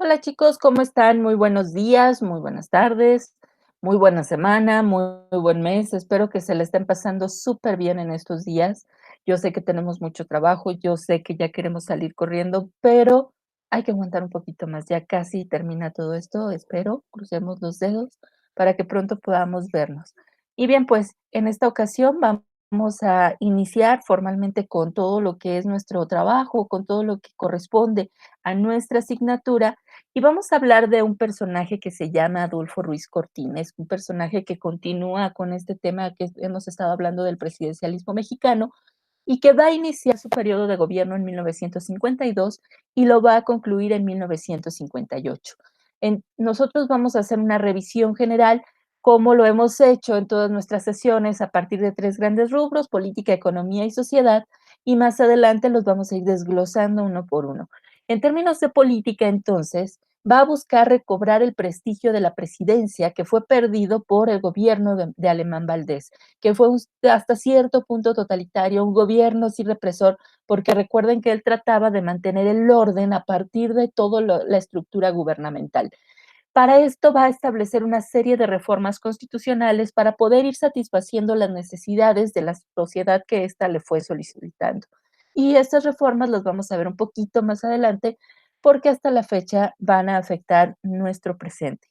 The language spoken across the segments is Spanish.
Hola chicos, ¿cómo están? Muy buenos días, muy buenas tardes, muy buena semana, muy buen mes. Espero que se le estén pasando súper bien en estos días. Yo sé que tenemos mucho trabajo, yo sé que ya queremos salir corriendo, pero hay que aguantar un poquito más. Ya casi termina todo esto, espero, crucemos los dedos para que pronto podamos vernos. Y bien, pues en esta ocasión vamos a iniciar formalmente con todo lo que es nuestro trabajo, con todo lo que corresponde a nuestra asignatura y vamos a hablar de un personaje que se llama Adolfo Ruiz Cortines, un personaje que continúa con este tema que hemos estado hablando del presidencialismo mexicano y que va a iniciar su periodo de gobierno en 1952 y lo va a concluir en 1958. Nosotros vamos a hacer una revisión general, como lo hemos hecho en todas nuestras sesiones, a partir de tres grandes rubros: política, economía y sociedad, y más adelante los vamos a ir desglosando uno por uno. En términos de política, entonces, va a buscar recobrar el prestigio de la presidencia que fue perdido por el gobierno de Alemán Valdés, que fue hasta cierto punto totalitario, un gobierno sí represor, porque recuerden que él trataba de mantener el orden a partir de toda la estructura gubernamental. Para esto va a establecer una serie de reformas constitucionales para poder ir satisfaciendo las necesidades de la sociedad que ésta le fue solicitando. Y estas reformas las vamos a ver un poquito más adelante porque hasta la fecha van a afectar nuestro presente.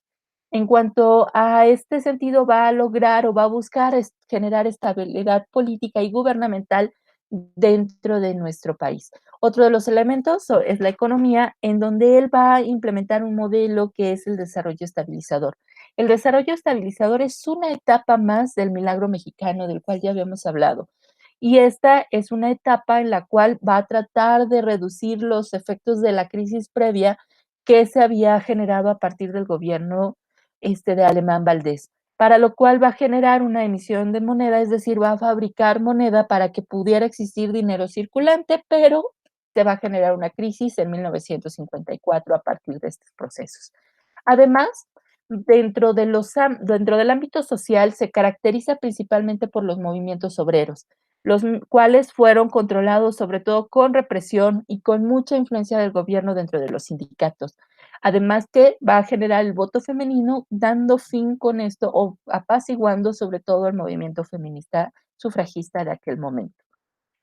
En cuanto a este sentido, va a lograr o va a buscar generar estabilidad política y gubernamental dentro de nuestro país. Otro de los elementos es la economía, en donde él va a implementar un modelo que es el desarrollo estabilizador. El desarrollo estabilizador es una etapa más del milagro mexicano del cual ya habíamos hablado. Y esta es una etapa en la cual va a tratar de reducir los efectos de la crisis previa que se había generado a partir del gobierno de Alemán Valdés, para lo cual va a generar una emisión de moneda, es decir, va a fabricar moneda para que pudiera existir dinero circulante, pero se va a generar una crisis en 1954 a partir de estos procesos. Además, dentro del ámbito social se caracteriza principalmente por los movimientos obreros, los cuales fueron controlados sobre todo con represión y con mucha influencia del gobierno dentro de los sindicatos. Además que va a generar el voto femenino, dando fin con esto o apaciguando sobre todo el movimiento feminista sufragista de aquel momento.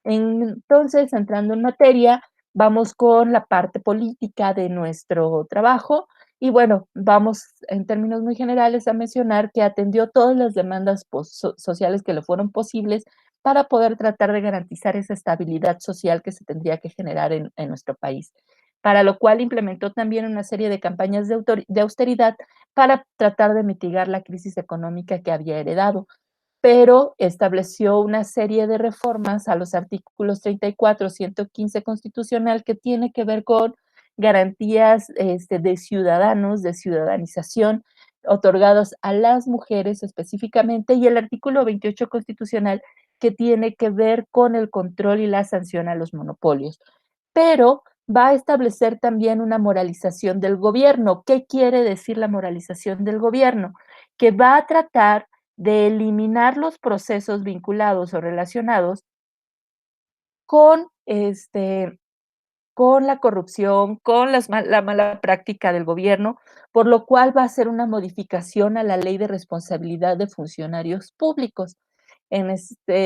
Entonces, entrando en materia, vamos con la parte política de nuestro trabajo y bueno, vamos en términos muy generales a mencionar que atendió todas las demandas sociales que le fueron posibles para poder tratar de garantizar esa estabilidad social que se tendría que generar en nuestro país. Para lo cual implementó también una serie de campañas de austeridad para tratar de mitigar la crisis económica que había heredado, pero estableció una serie de reformas a los artículos 34, 115 constitucional que tiene que ver con garantías de ciudadanos, de ciudadanización, otorgados a las mujeres específicamente, y el artículo 28 constitucional que tiene que ver con el control y la sanción a los monopolios. Pero va a establecer también una moralización del gobierno. ¿Qué quiere decir la moralización del gobierno? Que va a tratar de eliminar los procesos vinculados o relacionados con, con la corrupción, con la mala práctica del gobierno, por lo cual va a hacer una modificación a la Ley de Responsabilidad de Funcionarios Públicos.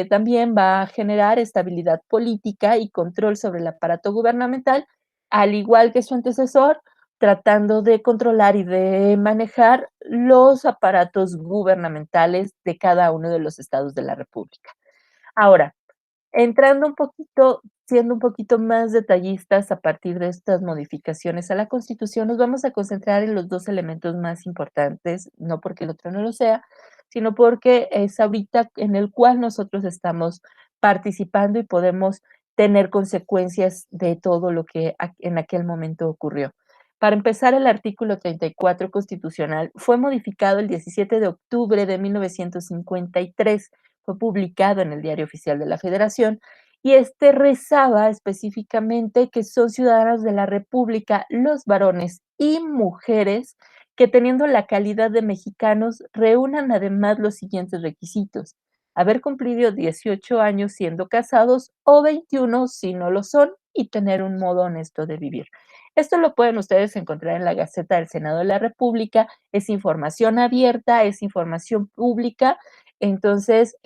También va a generar estabilidad política y control sobre el aparato gubernamental, al igual que su antecesor, tratando de controlar y de manejar los aparatos gubernamentales de cada uno de los estados de la República. Ahora, entrando un poquito, siendo un poquito más detallistas a partir de estas modificaciones a la Constitución, nos vamos a concentrar en los dos elementos más importantes, no porque el otro no lo sea, sino porque es ahorita en el cual nosotros estamos participando y podemos tener consecuencias de todo lo que en aquel momento ocurrió. Para empezar, el artículo 34 constitucional fue modificado el 17 de octubre de 1953, fue publicado en el Diario Oficial de la Federación, y este rezaba específicamente que son ciudadanos de la República los varones y mujeres que, teniendo la calidad de mexicanos, reúnan además los siguientes requisitos: haber cumplido 18 años siendo casados o 21 si no lo son, y tener un modo honesto de vivir. Esto lo pueden ustedes encontrar en la Gaceta del Senado de la República, es información abierta, es información pública, entonces,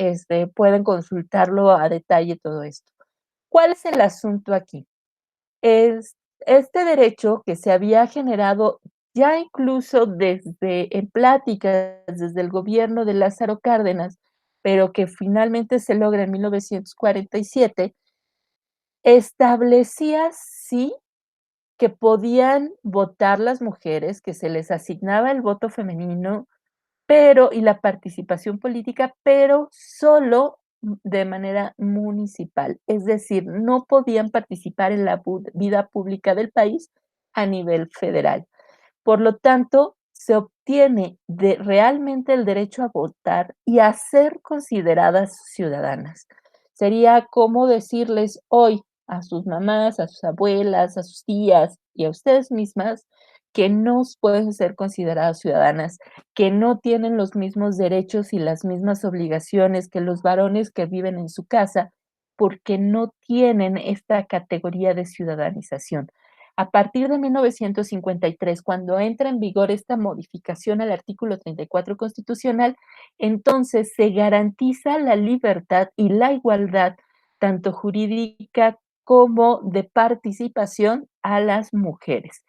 pueden consultarlo a detalle todo esto. ¿Cuál es el asunto aquí? Es este derecho que se había generado ya incluso desde en pláticas, desde el gobierno de Lázaro Cárdenas, pero que finalmente se logra en 1947, establecía sí que podían votar las mujeres, que se les asignaba el voto femenino, pero y la participación política, pero solo de manera municipal. Es decir, no podían participar en la vida pública del país a nivel federal. Por lo tanto, se obtiene de realmente el derecho a votar y a ser consideradas ciudadanas. Sería como decirles hoy a sus mamás, a sus abuelas, a sus tías y a ustedes mismas que no pueden ser consideradas ciudadanas, que no tienen los mismos derechos y las mismas obligaciones que los varones que viven en su casa, porque no tienen esta categoría de ciudadanización. A partir de 1953, cuando entra en vigor esta modificación al artículo 34 constitucional, entonces se garantiza la libertad y la igualdad, tanto jurídica como de participación a las mujeres.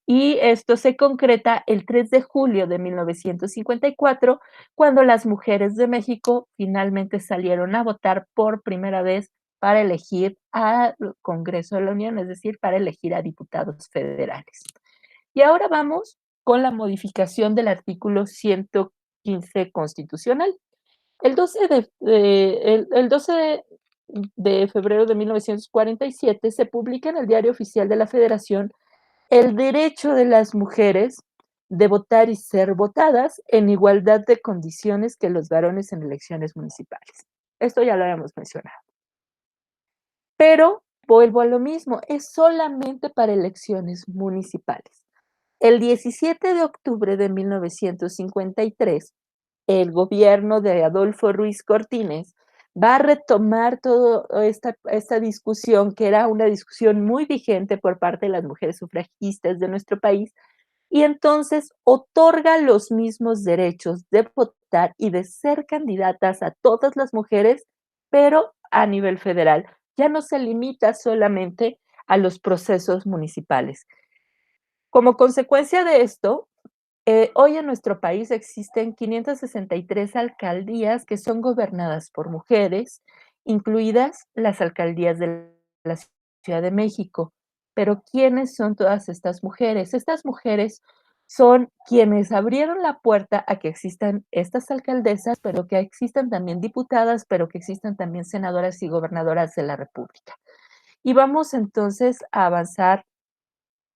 Y esto se concreta el 3 de julio de 1954, cuando las mujeres de México finalmente salieron a votar por primera vez para elegir al Congreso de la Unión, es decir, para elegir a diputados federales. Y ahora vamos con la modificación del artículo 115 constitucional. El 12 el 12 de febrero de 1947 se publica en el Diario Oficial de la Federación el derecho de las mujeres de votar y ser votadas en igualdad de condiciones que los varones en elecciones municipales. Esto ya lo habíamos mencionado. Pero vuelvo a lo mismo, es solamente para elecciones municipales. El 17 de octubre de 1953, el gobierno de Adolfo Ruiz Cortines va a retomar toda esta discusión, que era una discusión muy vigente por parte de las mujeres sufragistas de nuestro país, y entonces otorga los mismos derechos de votar y de ser candidatas a todas las mujeres, pero a nivel federal. Ya no se limita solamente a los procesos municipales. Como consecuencia de esto, hoy en nuestro país existen 563 alcaldías que son gobernadas por mujeres, incluidas las alcaldías de la Ciudad de México. Pero, ¿quiénes son todas estas mujeres? Estas mujeres son quienes abrieron la puerta a que existan estas alcaldesas, pero que existan también diputadas, pero que existan también senadoras y gobernadoras de la República. Y vamos entonces a avanzar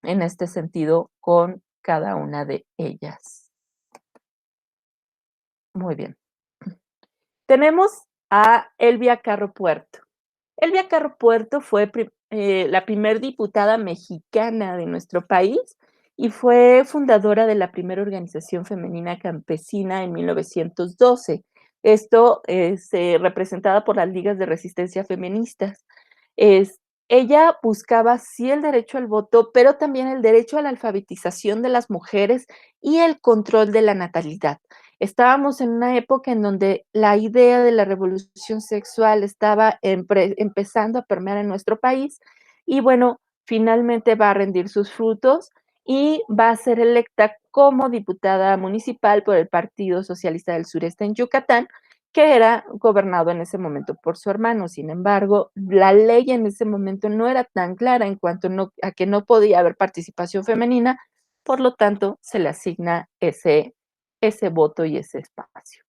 en este sentido con cada una de ellas. Muy bien. Tenemos a Elvia Carro Puerto. Elvia Carro Puerto fue la primer diputada mexicana de nuestro país y fue fundadora de la primera organización femenina campesina en 1912. Esto es representada por las ligas de resistencia feministas. Es, ella buscaba sí el derecho al voto, pero también el derecho a la alfabetización de las mujeres y el control de la natalidad. Estábamos en una época en donde la idea de la revolución sexual estaba empezando a permear en nuestro país y bueno, finalmente va a rendir sus frutos y va a ser electa como diputada municipal por el Partido Socialista del Sureste en Yucatán, que era gobernado en ese momento por su hermano. Sin embargo, la ley en ese momento no era tan clara en cuanto a que no podía haber participación femenina, por lo tanto, se le asigna ese voto y ese espacio.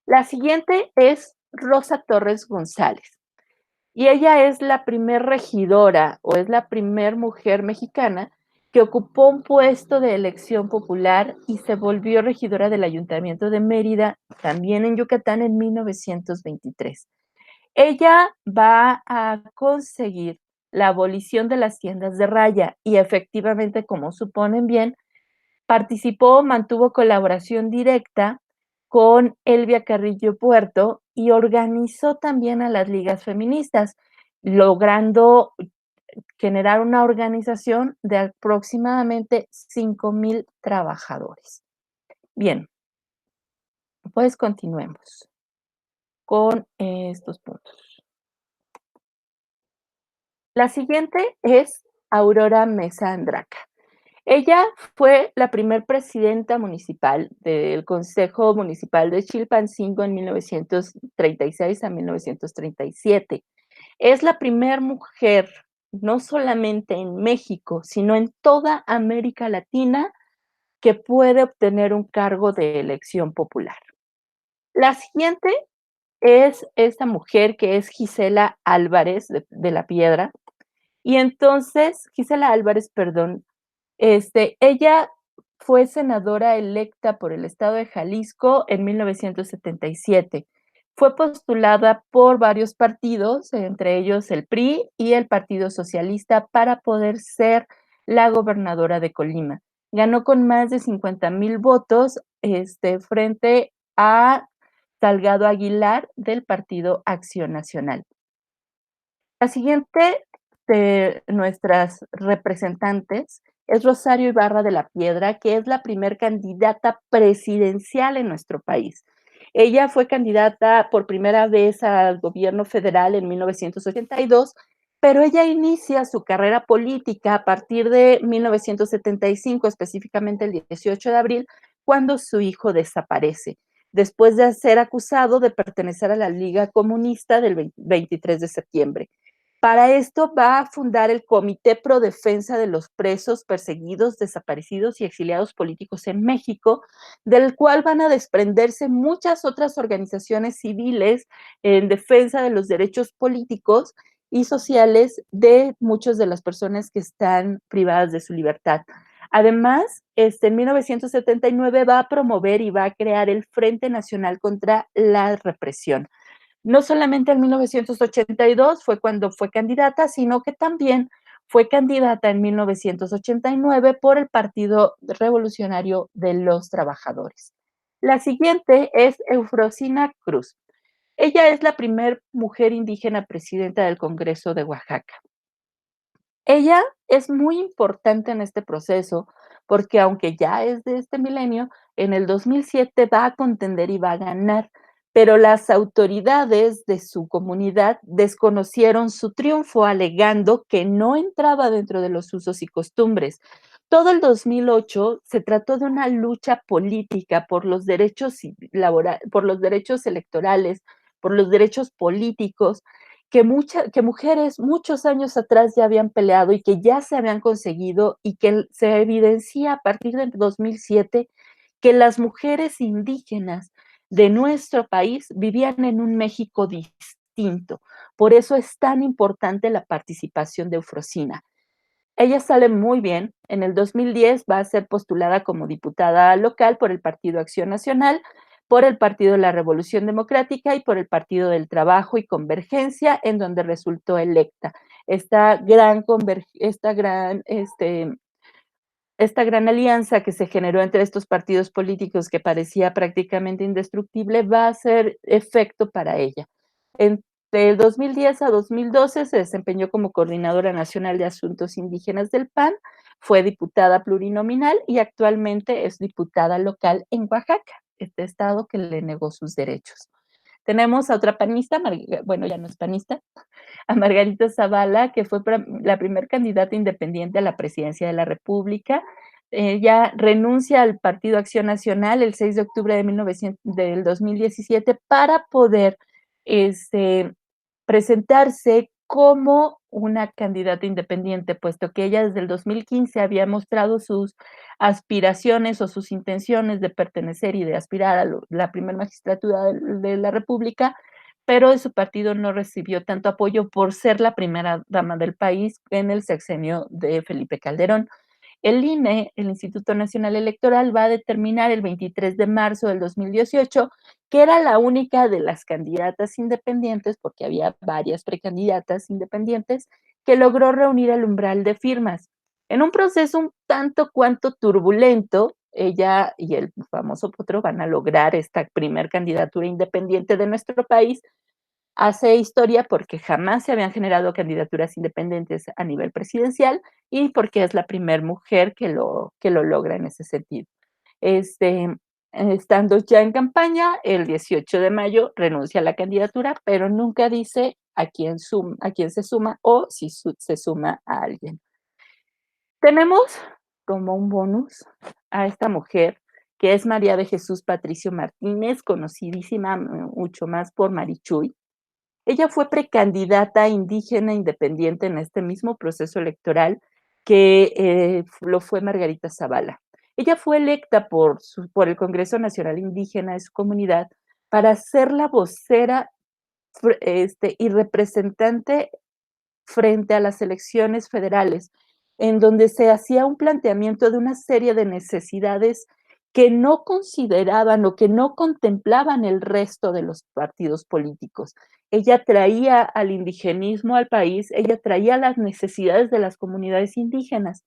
La siguiente es Rosa Torres González. Y ella es la primer regidora o es la primer mujer mexicana que ocupó un puesto de elección popular y se volvió regidora del Ayuntamiento de Mérida, también en Yucatán, en 1923. Ella va a conseguir la abolición de las tiendas de raya y efectivamente, como suponen bien, participó, mantuvo colaboración directa con Elvia Carrillo Puerto y organizó también a las ligas feministas, logrando generar una organización de aproximadamente 5,000 trabajadores. Bien, pues continuemos con estos puntos. La siguiente es Aurora Mesa Andraca. Ella fue la primer presidenta municipal del Consejo Municipal de Chilpancingo en 1936 a 1937. Es la primer mujer, no solamente en México, sino en toda América Latina, que puede obtener un cargo de elección popular. La siguiente es esta mujer que es Gisela Álvarez de la Piedra. Y entonces, Gisela Álvarez, perdón, ella fue senadora electa por el estado de Jalisco en 1977. Fue postulada por varios partidos, entre ellos el PRI y el Partido Socialista, para poder ser la gobernadora de Colima. Ganó con más de 50,000 votos, frente a Salgado Aguilar del Partido Acción Nacional. La siguiente de nuestras representantes es Rosario Ibarra de la Piedra, que es la primer candidata presidencial en nuestro país. Ella fue candidata por primera vez al gobierno federal en 1982, pero ella inicia su carrera política a partir de 1975, específicamente el 18 de abril, cuando su hijo desaparece, después de ser acusado de pertenecer a la Liga Comunista del 23 de septiembre. Para esto va a fundar el Comité Pro Defensa de los Presos, Perseguidos, Desaparecidos y Exiliados Políticos en México, del cual van a desprenderse muchas otras organizaciones civiles en defensa de los derechos políticos y sociales de muchas de las personas que están privadas de su libertad. Además, en 1979 va a promover y va a crear el Frente Nacional contra la Represión. No solamente en 1982 fue cuando fue candidata, sino que también fue candidata en 1989 por el Partido Revolucionario de los Trabajadores. La siguiente es Eufrosina Cruz. Ella es la primera mujer indígena presidenta del Congreso de Oaxaca. Ella es muy importante en este proceso porque aunque ya es de este milenio, en el 2007 va a contender y va a ganar, pero las autoridades de su comunidad desconocieron su triunfo alegando que no entraba dentro de los usos y costumbres. Todo el 2008 se trató de una lucha política por los derechos por los derechos electorales, por los derechos políticos, que mujeres muchos años atrás ya habían peleado y que ya se habían conseguido y que se evidencia a partir del 2007 que las mujeres indígenas de nuestro país vivían en un México distinto. Por eso es tan importante la participación de Eufrosina. Ella sale muy bien. En el 2010 va a ser postulada como diputada local por el Partido Acción Nacional, por el Partido de la Revolución Democrática y por el Partido del Trabajo y Convergencia, en donde resultó electa. Esta gran alianza que se generó entre estos partidos políticos que parecía prácticamente indestructible va a hacer efecto para ella. Entre el 2010 a 2012 se desempeñó como coordinadora nacional de asuntos indígenas del PAN, fue diputada plurinominal y actualmente es diputada local en Oaxaca, este estado que le negó sus derechos. Tenemos a otra panista, bueno, ya no es panista, a Margarita Zavala, que fue la primer candidata independiente a la presidencia de la República. Ella renuncia al Partido Acción Nacional el 6 de octubre del 2017 para poder presentarse como una candidata independiente, puesto que ella desde el 2015 había mostrado sus aspiraciones o sus intenciones de pertenecer y de aspirar a la primera magistratura de la República, pero de su partido no recibió tanto apoyo por ser la primera dama del país en el sexenio de Felipe Calderón. El INE, el Instituto Nacional Electoral, va a determinar el 23 de marzo del 2018 que era la única de las candidatas independientes, porque había varias precandidatas independientes, que logró reunir el umbral de firmas. En un proceso un tanto cuanto turbulento, ella y el famoso Potro van a lograr esta primer candidatura independiente de nuestro país, hace historia porque jamás se habían generado candidaturas independientes a nivel presidencial y porque es la primer mujer que lo logra en ese sentido. Este, estando ya en campaña, el 18 de mayo renuncia a la candidatura, pero nunca dice a quién se suma o si se suma a alguien. Tenemos como un bonus a esta mujer, que es María de Jesús Patricio Martínez, conocidísima mucho más por Marichuy. Ella fue precandidata indígena independiente en este mismo proceso electoral que lo fue Margarita Zavala. Ella fue electa por el Congreso Nacional Indígena de su comunidad para ser la vocera y representante frente a las elecciones federales, en donde se hacía un planteamiento de una serie de necesidades que no consideraban o que no contemplaban el resto de los partidos políticos. Ella traía al indigenismo al país, ella traía las necesidades de las comunidades indígenas.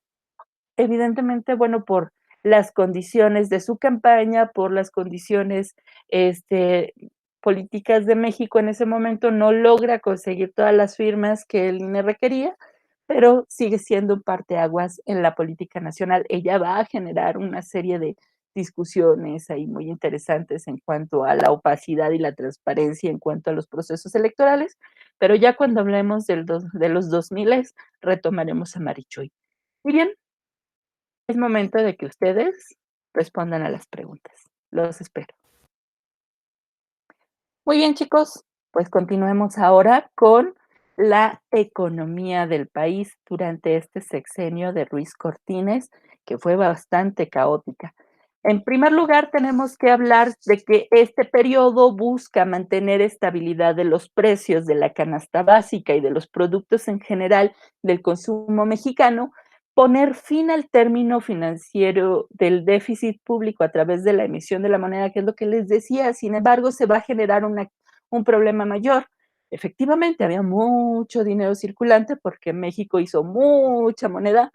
Evidentemente, bueno, por las condiciones de su campaña, por las condiciones, este, políticas de México en ese momento, no logra conseguir todas las firmas que el INE requería, pero sigue siendo un parteaguas en la política nacional. Ella va a generar una serie de discusiones ahí muy interesantes en cuanto a la opacidad y la transparencia en cuanto a los procesos electorales, pero ya cuando hablemos de los 2000 retomaremos a Marichuy. Muy bien, es momento de que ustedes respondan a las preguntas. Los espero. Muy bien, chicos, pues continuemos ahora con la economía del país durante este sexenio de Ruiz Cortines, que fue bastante caótica. En primer lugar, tenemos que hablar de que este periodo busca mantener estabilidad de los precios de la canasta básica y de los productos en general del consumo mexicano, poner fin al término financiero del déficit público a través de la emisión de la moneda, que es lo que les decía. Sin embargo, se va a generar un problema mayor. Efectivamente, había mucho dinero circulante porque México hizo mucha moneda,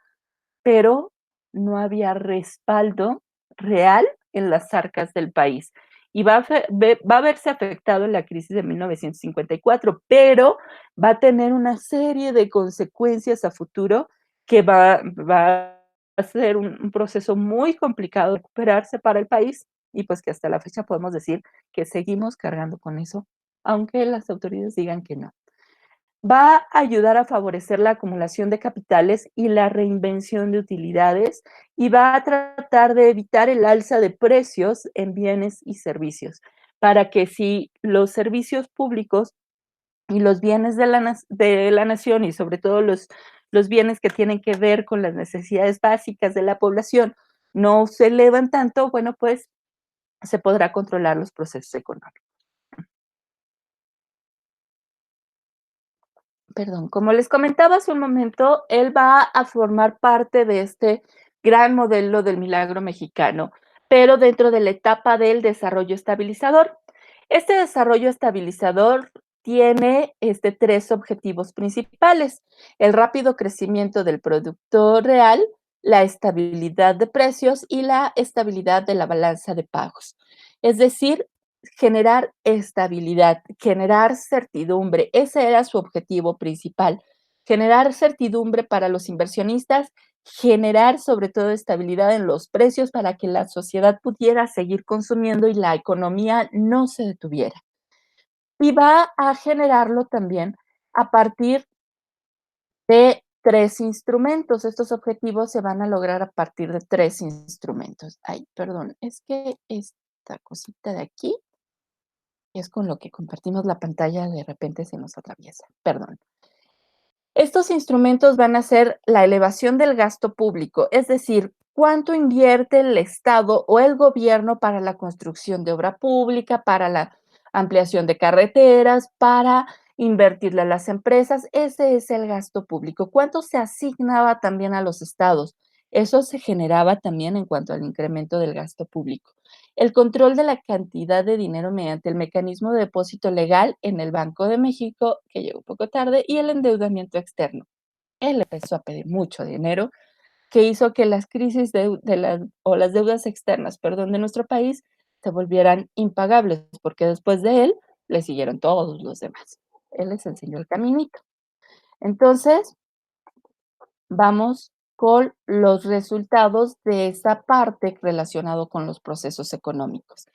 pero no había respaldo real en las arcas del país. Y va a verse afectado en la crisis de 1954, pero va a tener una serie de consecuencias a futuro que va a ser un proceso muy complicado de recuperarse para el país y pues que hasta la fecha podemos decir que seguimos cargando con eso, aunque las autoridades digan que no. Va a ayudar a favorecer la acumulación de capitales y la reinvención de utilidades y va a tratar de evitar el alza de precios en bienes y servicios, para que si los servicios públicos y los bienes de la nación y sobre todo los bienes que tienen que ver con las necesidades básicas de la población no se elevan tanto, bueno, pues se podrá controlar los procesos económicos. Perdón, como les comentaba hace un momento, él va a formar parte de este gran modelo del milagro mexicano, pero dentro de la etapa del desarrollo estabilizador. Este desarrollo estabilizador tiene tres objetivos principales: el rápido crecimiento del producto real, la estabilidad de precios y la estabilidad de la balanza de pagos. Es decir, generar estabilidad, generar certidumbre. Ese era su objetivo principal, generar certidumbre para los inversionistas, generar sobre todo estabilidad en los precios para que la sociedad pudiera seguir consumiendo y la economía no se detuviera. Y va a generarlo también a partir de tres instrumentos. Estos objetivos se van a lograr a partir de tres instrumentos. Ay, perdón, es que esta cosita de aquí es con lo que compartimos la pantalla, de repente se nos atraviesa, perdón. Estos instrumentos van a ser la elevación del gasto público, es decir, cuánto invierte el Estado o el gobierno para la construcción de obra pública, para la ampliación de carreteras, para invertirle a las empresas. Ese es el gasto público. ¿Cuánto se asignaba también a los estados? Eso se generaba también en cuanto al incremento del gasto público. El control de la cantidad de dinero mediante el mecanismo de depósito legal en el Banco de México, que llegó un poco tarde, y el endeudamiento externo. Él empezó a pedir mucho dinero, que hizo que las crisis o las deudas externas, perdón, de nuestro país se volvieran impagables, porque después de él le siguieron todos los demás. Él les enseñó el caminito. Entonces, vamos con los resultados de esa parte relacionado con los procesos económicos.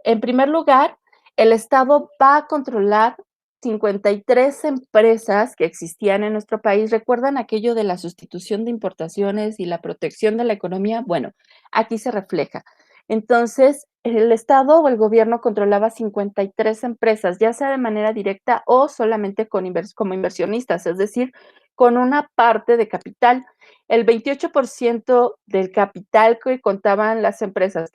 En primer lugar, el Estado va a controlar 53 empresas que existían en nuestro país. ¿Recuerdan aquello de la sustitución de importaciones y la protección de la economía? Bueno, aquí se refleja. Entonces, el Estado o el gobierno controlaba 53 empresas, ya sea de manera directa o solamente como inversionistas, es decir, con una parte de capital. El 28% del capital que contaban las empresas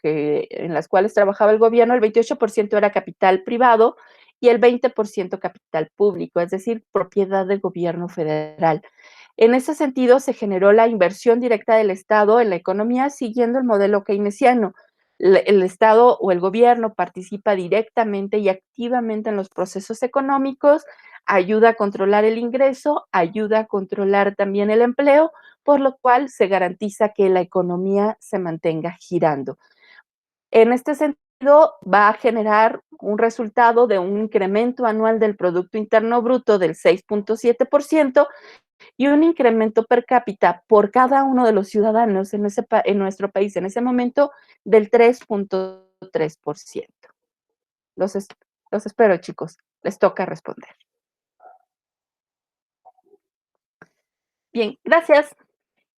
en las cuales trabajaba el gobierno, el 28% era capital privado y el 20% capital público, es decir, propiedad del gobierno federal. En ese sentido, se generó la inversión directa del Estado en la economía siguiendo el modelo keynesiano. El Estado o el gobierno participa directamente y activamente en los procesos económicos, ayuda a controlar el ingreso, ayuda a controlar también el empleo, por lo cual se garantiza que la economía se mantenga girando. En este sentido, va a generar un resultado de un incremento anual del Producto Interno Bruto del 6.7% y un incremento per cápita por cada uno de los ciudadanos en nuestro país en ese momento del 3.3%. Los, es, los espero, chicos. Les toca responder. Bien, gracias.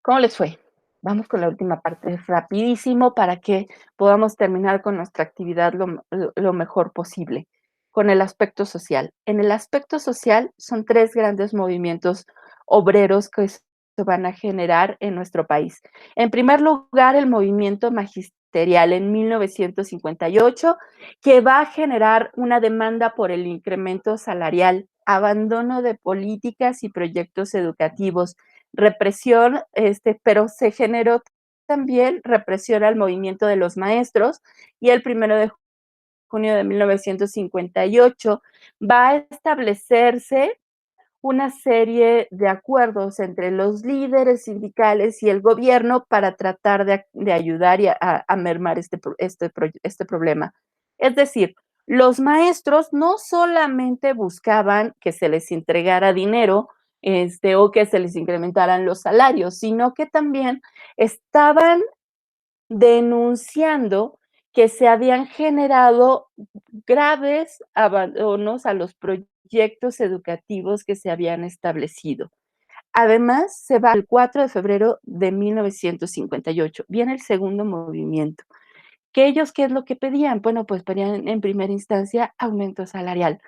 ¿Cómo les fue? Vamos con la última parte rapidísimo para que podamos terminar con nuestra actividad lo mejor posible, con el aspecto social. En el aspecto social son tres grandes movimientos obreros que se van a generar en nuestro país. En primer lugar, el movimiento magisterial en 1958, que va a generar una demanda por el incremento salarial, abandono de políticas y proyectos educativos, represión, pero se generó también represión al movimiento de los maestros y el 1 de junio de 1958 va a establecerse una serie de acuerdos entre los líderes sindicales y el gobierno para tratar de ayudar y a mermar este problema. Es decir, los maestros no solamente buscaban que se les entregara dinero o que se les incrementaran los salarios, sino que también estaban denunciando que se habían generado graves abandonos a los proyectos educativos que se habían establecido. Además, se va el 4 de febrero de 1958. Viene el segundo movimiento. ¿Que ellos qué es lo que pedían? Bueno, pues pedían en primera instancia aumento salarial.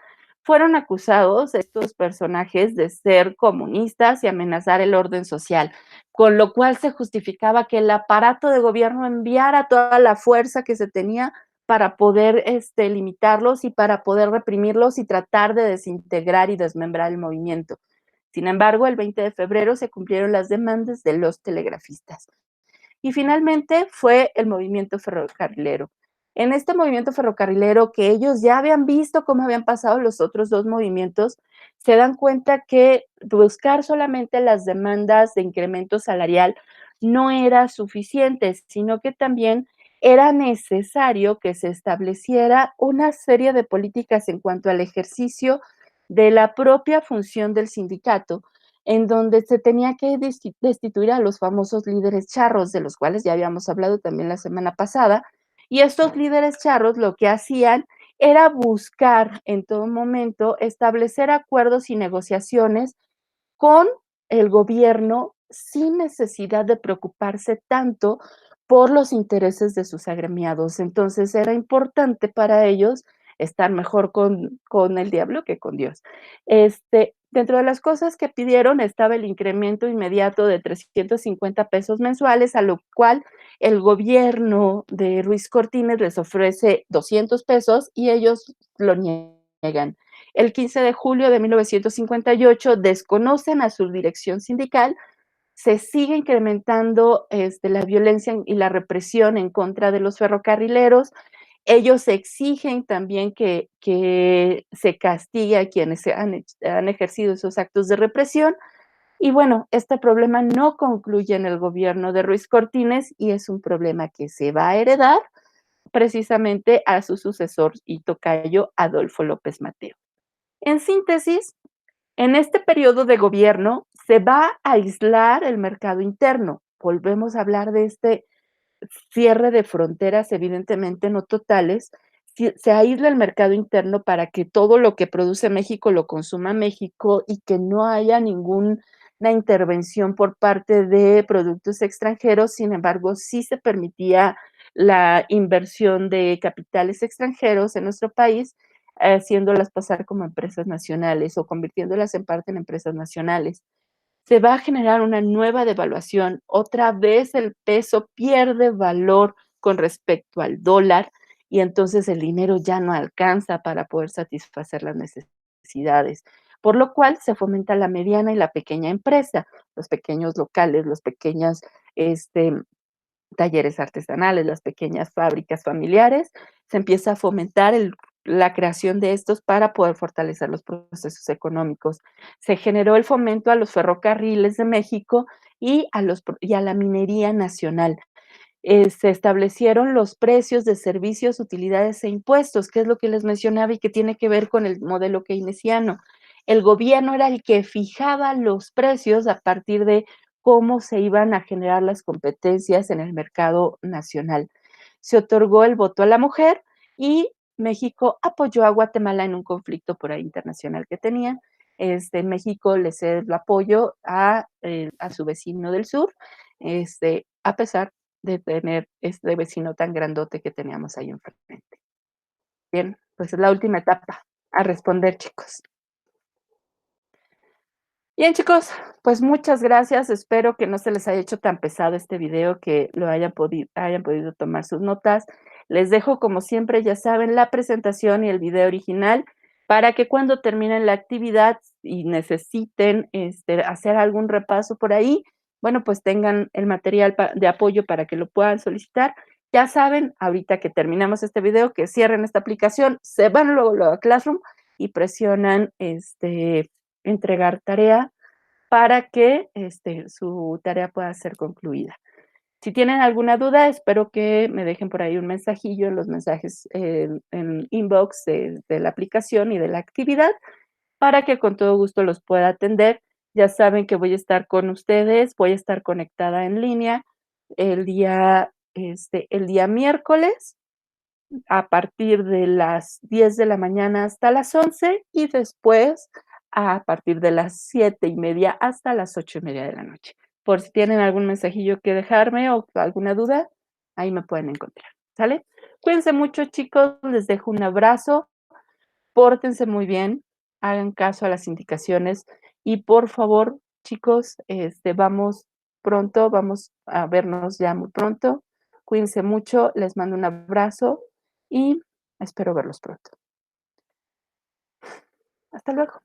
Fueron acusados estos personajes de ser comunistas y amenazar el orden social, con lo cual se justificaba que el aparato de gobierno enviara toda la fuerza que se tenía para poder limitarlos y para poder reprimirlos y tratar de desintegrar y desmembrar el movimiento. Sin embargo, el 20 de febrero se cumplieron las demandas de los telegrafistas. Y finalmente fue el movimiento ferrocarrilero. En este movimiento ferrocarrilero, que ellos ya habían visto cómo habían pasado los otros dos movimientos, se dan cuenta que buscar solamente las demandas de incremento salarial no era suficiente, sino que también era necesario que se estableciera una serie de políticas en cuanto al ejercicio de la propia función del sindicato, en donde se tenía que destituir a los famosos líderes charros, de los cuales ya habíamos hablado también la semana pasada, y estos líderes charros lo que hacían era buscar en todo momento establecer acuerdos y negociaciones con el gobierno sin necesidad de preocuparse tanto por los intereses de sus agremiados. Entonces era importante para ellos estar mejor con el diablo que con Dios. Dentro de las cosas que pidieron estaba el incremento inmediato de 350 pesos mensuales, a lo cual el gobierno de Ruiz Cortines les ofrece 200 pesos y ellos lo niegan. El 15 de julio de 1958 desconocen a su dirección sindical, se sigue incrementando la violencia y la represión en contra de los ferrocarrileros. Ellos exigen también que se castigue a quienes han ejercido esos actos de represión. Y bueno, este problema no concluye en el gobierno de Ruiz Cortines y es un problema que se va a heredar precisamente a su sucesor y tocayo Adolfo López Mateo. En síntesis, en este periodo de gobierno se va a aislar el mercado interno. Volvemos a hablar de este cierre de fronteras, evidentemente no totales. Se aísla el mercado interno para que todo lo que produce México lo consuma México y que no haya ninguna intervención por parte de productos extranjeros. Sin embargo, sí se permitía la inversión de capitales extranjeros en nuestro país, haciéndolas pasar como empresas nacionales o convirtiéndolas en parte en empresas nacionales. Se va a generar una nueva devaluación. Otra vez el peso pierde valor con respecto al dólar y entonces el dinero ya no alcanza para poder satisfacer las necesidades, por lo cual se fomenta la mediana y la pequeña empresa, los pequeños locales, los pequeños talleres artesanales, las pequeñas fábricas familiares. Se empieza a fomentar la creación de estos para poder fortalecer los procesos económicos. Se generó el fomento a los ferrocarriles de México y a la minería nacional. Se establecieron los precios de servicios, utilidades e impuestos, que es lo que les mencionaba y que tiene que ver con el modelo keynesiano. El gobierno era el que fijaba los precios a partir de cómo se iban a generar las competencias en el mercado nacional. Se otorgó el voto a la mujer y México apoyó a Guatemala en un conflicto por ahí internacional que tenían. México le cede el apoyo a su vecino del sur, a pesar de tener este vecino tan grandote que teníamos ahí enfrente. Bien, pues es la última etapa a responder, chicos. Bien, chicos, pues muchas gracias. Espero que no se les haya hecho tan pesado este video, que lo hayan podido tomar sus notas. Les dejo, como siempre, ya saben, la presentación y el video original para que cuando terminen la actividad y necesiten hacer algún repaso por ahí, bueno, pues tengan el material de apoyo para que lo puedan solicitar. Ya saben, ahorita que terminamos este video, que cierren esta aplicación, se van luego a Classroom y presionan entregar tarea para que su tarea pueda ser concluida. Si tienen alguna duda, espero que me dejen por ahí un mensajillo en los mensajes en inbox de la aplicación y de la actividad para que con todo gusto los pueda atender. Ya saben que voy a estar con ustedes, voy a estar conectada en línea el día miércoles a partir de las 10 de la mañana hasta las 11 y después a partir de las 7:30 hasta las 8:30 de la noche. Por si tienen algún mensajillo que dejarme o alguna duda, ahí me pueden encontrar, ¿sale? Cuídense mucho, chicos, les dejo un abrazo, pórtense muy bien, hagan caso a las indicaciones y por favor, chicos, vamos a vernos ya muy pronto. Cuídense mucho, les mando un abrazo y espero verlos pronto. Hasta luego.